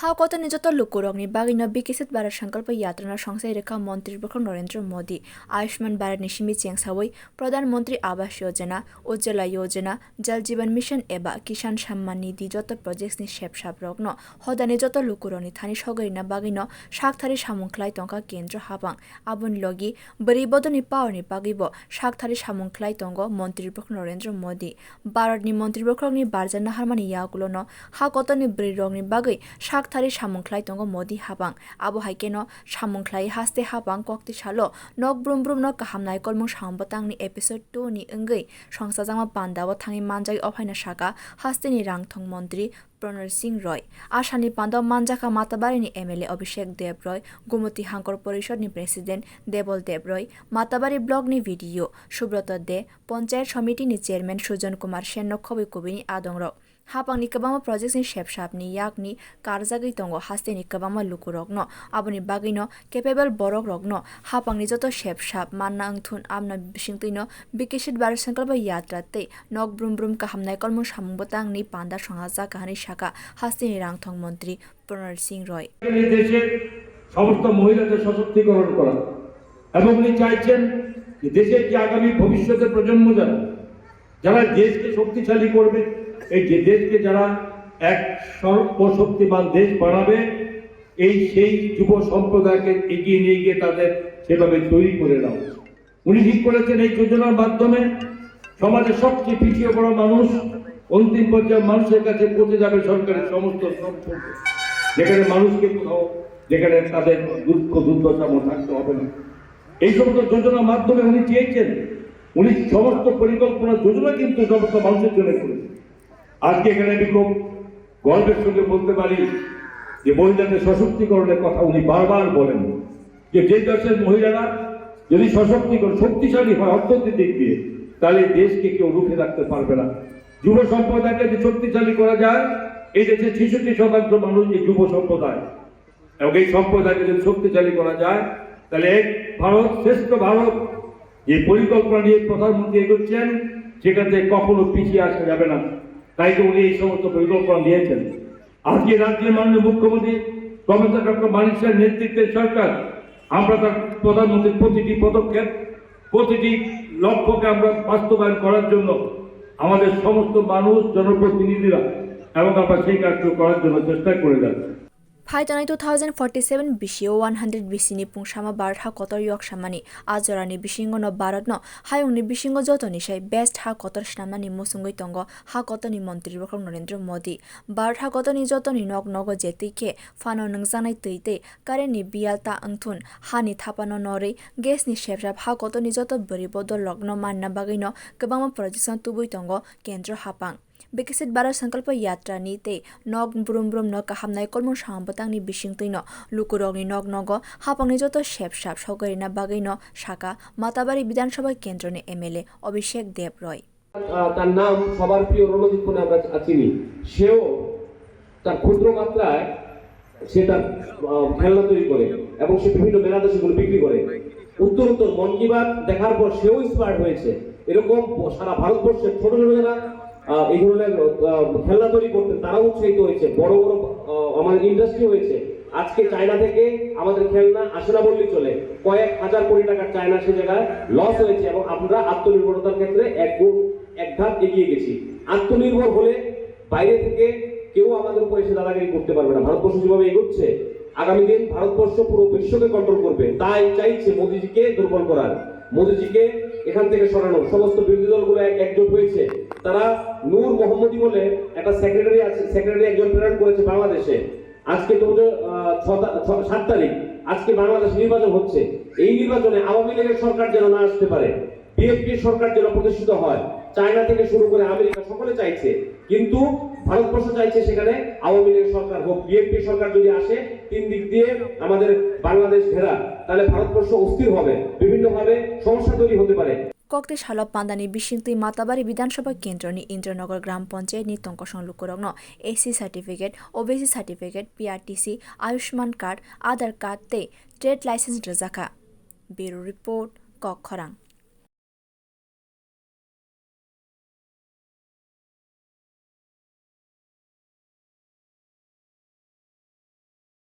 হাওকত নিজত লুকুরংনি বাগিন বিকশিত ভারত সংকল্প यात्रा সংস্থায় রেখা মন্ত্রীবর্গ নরেন্দ্র মোদী আয়ুষ্মান ভারত নিশিমি চেংসাওই প্রধানমন্ত্রী আবাস যোজনা উজ্জ্বলা যোজনা জল জীবন মিশন এবা কিষাণ সম্মান নিধি যত প্রজেক্টসনি সেবসাব রগ্ন হদানি যত লুকুরংনি থানি সগরিনা বাগিন শাকথারি সামুংখ্লাই টঙ্কা কেন্দ্র হাবাং আবুন লগি বরিবদনি পাওয়ারনি বাগিব শাকথারি সামুংখ্লাই টঙ্গ মন্ত্রীবর্গ নরেন্দ্র মোদী ভারতনি মন্ত্রীবর্গনি বারজানা হারমানি ইয়াগুলোন হাওকতনি বরিরংনি বাগৈ থারি সামুংখ্লাই তঙ্গ মোদি হাবাং আবো হাইকেনো সামুংখ্লাই হাস্তে হাবাং কক্তি সালো নক ব্রুম ব্রুম নক কাহামনাই কলমং সাংবতাংনি এপিসোড 2 ni 응গৈ সংসাজাংমা পান্দাও থাঙি মানজাই অফাইনা শাকা হাস্তেনি রাংথং মন্ত্রী প্রণর সিং রয় আশানি পান্দাও মানজাকা মাতাবারিনি এমএলএ অভিষেক দেব রয় গুমতি হাঙ্কর পরিষদনি প্রেসিডেন্ট দেবল দেব রয় মাতাবারি ব্লগনি ভিডিও সুব্রত দে পঞ্চায়েত সমিতিনি চেয়ারম্যান সুজন কুমার সেন নক্ষবি কবিনি আদংরক হাপাংনি কবামা প্রজেক্টসনি সেবসাবনি ইয়াকনি কারজাগৈ তঙ্গ হাস্তেনি কবামা লুকুরগ্ন আবনি বাগৈন কেপেবল বরক রগ্ন হাপাংনি যত সেবসাব মান্না अंथुन আমনা বিশিংতৈন বিকশিত ভারত সংকল্প यात्राতে নক ব্রুম ব্রুম কাহামনাই কলম সামুংবতাংনি পান্দা সংহাজা কাহানি শাখা হাস্তেনি রাংথং মন্ত্রী প্রণর সিং রয় দেশের সমস্ত মহিলাদের সশক্তিকরণ করা এবং উনি চাইছেন যে দেশের যে আগামী ভবিষ্যতের প্রজন্ম যারা দেশকে শক্তিশালী করবে এই যে দেশকে যারা এক সর্বশক্তিমান দেশ বানাবে সেই যুব সম্প্রদায়কে এগিয়ে নিয়ে গিয়ে তাদের সেভাবে তৈরি করে দাও। উনি ঠিক করেছেন এই যোজনার মাধ্যমে সমাজের সবচেয়ে পিছিয়ে পড়া মানুষ অন্তিম পর্যায়ে মানুষের কাছে পৌঁছে যাবে সরকারের সমস্ত যেখানে মানুষকে কোথাও যেখানে তাদের দুঃখ দুর্দশা থাকতে হবে না। এই সমস্ত যোজনার মাধ্যমে উনি চেয়েছেন উনি সমস্ত পরিকল্পনা যোজনা কিন্তু সমস্ত মানুষের জন্য করেছেন। আজকে এখানে আমি খুব গর্বের সঙ্গে বলতে পারি যে মহিলাদের সশক্তিকরণের কথা উনি বারবার বলেন যে দেশের মহিলারা যদি সশক্তিকরণ শক্তিশালী হয় অর্থনৈতিক দিক দিয়ে তাহলে দেশকে কেউ রুখে রাখতে পারবে না। যুব সম্প্রদায়কে যে শক্তিশালী করা যায় এই দেশের 66% মানুষ এই যুব সম্প্রদায় এবং এই সম্প্রদায়কে যদি শক্তিশালী করা যায় তাহলে এক ভারত শ্রেষ্ঠ ভারত যে পরিকল্পনা নিয়ে প্রধানমন্ত্রী এগোচ্ছেন সেখানে কখনো পিছিয়ে আসা যাবে না। তাই তো উনি এই সমস্ত পরিকল্পনা নিয়েছেন। আজকে রাজ্যের মাননীয় মুখ্যমন্ত্রী প্রফেসর ডক্টর মানিক সাহের নেতৃত্বের সরকার আমরা তার প্রধানমন্ত্রীর প্রতিটি পদক্ষেপ প্রতিটি লক্ষ্যকে আমরা বাস্তবায়ন করার জন্য আমাদের সমস্ত মানুষ জনপ্রতিনিধিরা এবং আমরা সেই কাজগুলো করার জন্য চেষ্টা করে যাচ্ছি। ফাইতনাই 2047 বিশিও 100 বিসিনি পুংসামা ভারত হা কতর ইয়ক সামানি আজরানি বিশিঙ্গ ন ভারত ন হায়ংনি বিশিঙ্গ যত নিশাই বেস্ট হা কতর সামানি মুসুঙ্গই তঙ্গ হা কতনি মন্ত্রীবর্গ নরেন্দ্র মোদী ভারত হা কতনি যতনি নগ নগ জেতিকে ফানো নংজানাই তৈতে কারেনি বিয়ালতা अंथुन হানি থাপানো নরে গেসনি সেবসাব হা কতনি যত বরিবদ লগ্ন মান্না বাগৈন গোবাং প্রজেকশন তুবুই তঙ্গ কেন্দ্র হাপাং বিকশিত ভারত সংকল্প यात्रा নিতে নগ ব্রুম ব্রুম ন কাহামনাই কলম সামবতাংনি বিশিংতৈন লুকুরংনি নগ নগ হাপাংনি যত সেবসাব সগরিনা বাগৈন শাখা মাতাবাড়ি বিধানসভা কেন্দ্রনে এমএলএ অভিষেক দেব রয়। তার নাম সবার প্রিয় রণজিৎ বলে আমরা চিনি। সেও তার ক্ষুদ্র মাত্রায় সে তার খেলনা তৈরি করে এবং সে বিভিন্ন মেলাতে সেগুলো বিক্রি করে। উত্তর মন কি বাত দেখার পর সেও ইন্সপায়ার্ড হয়েছে। এরকম সারা ভারতবর্ষের ছোট ছোট যারা এই ধরনের খেলনা তৈরি করতে তারা উৎসাহিত হয়েছে। বড় বড় আমাদের ইন্ডাস্ট্রি হয়েছে। আজকে চায়না থেকে আমাদের খেলনা আসে না বললেই চলে। কয়েক হাজার কোটি টাকার চায়না সে জায়গায় লস হয়েছে এবং আমরা আত্মনির্ভরতার ক্ষেত্রে এক ধাপ এগিয়ে গেছি। আত্মনির্ভর হলে বাইরে থেকে কেউ আমাদের উপর এসে দাদাগিরি করতে পারবে না। ভারতবর্ষ যেভাবে এগোচ্ছে আগামী দিন ভারতবর্ষ পুরো বিশ্বকে কন্ট্রোল করবে। তাই চাইছে মোদিজিকে দুর্বল করার, মোদিজিকে এখান থেকে সরানো। সমস্ত বিরোধী দলগুলো একজোট হয়েছে। তারা নূর মোহাম্মদী বলে একটা সেক্রেটারি আছে, সেক্রেটারি একজন প্রেরণ করেছে বাংলাদেশে। আজকে 7 তারিখ আজকে বাংলাদেশ নির্বাচন হচ্ছে। এই নির্বাচনে আওয়ামী লীগের সরকার যেন না আসতে পারে, বিএনপির সরকার যেন প্রতিষ্ঠিত হয়। চায়না থেকে শুরু করে আমেরিকা সকলে চাইছে, কিন্তু ভারতবর্ষ চাইছে সেখানে আওয়ামী লীগের সরকার হোক। বিএনপি সরকার যদি আসে 3 দিক দিয়ে আমাদের বাংলাদেশ ঘেরা, তাহলে ভারতবর্ষ অস্থির হবে, বিভিন্নভাবে সমস্যা তৈরি হতে পারে। কক্তে শালব পান্দানি বিশিংতৈ মাতাবাড়ি বিধানসভা কেন্দ্রনি ইন্দ্রনগর গ্রাম পঞ্চায়েত নি তঙ্কসং লুকুরগ্ন SC certificate OBC certificate PRTC Ayushman card Aadhaar card তে ট্রেড লাইসেন্স রজাকা। Bureau report কক্ষরাং।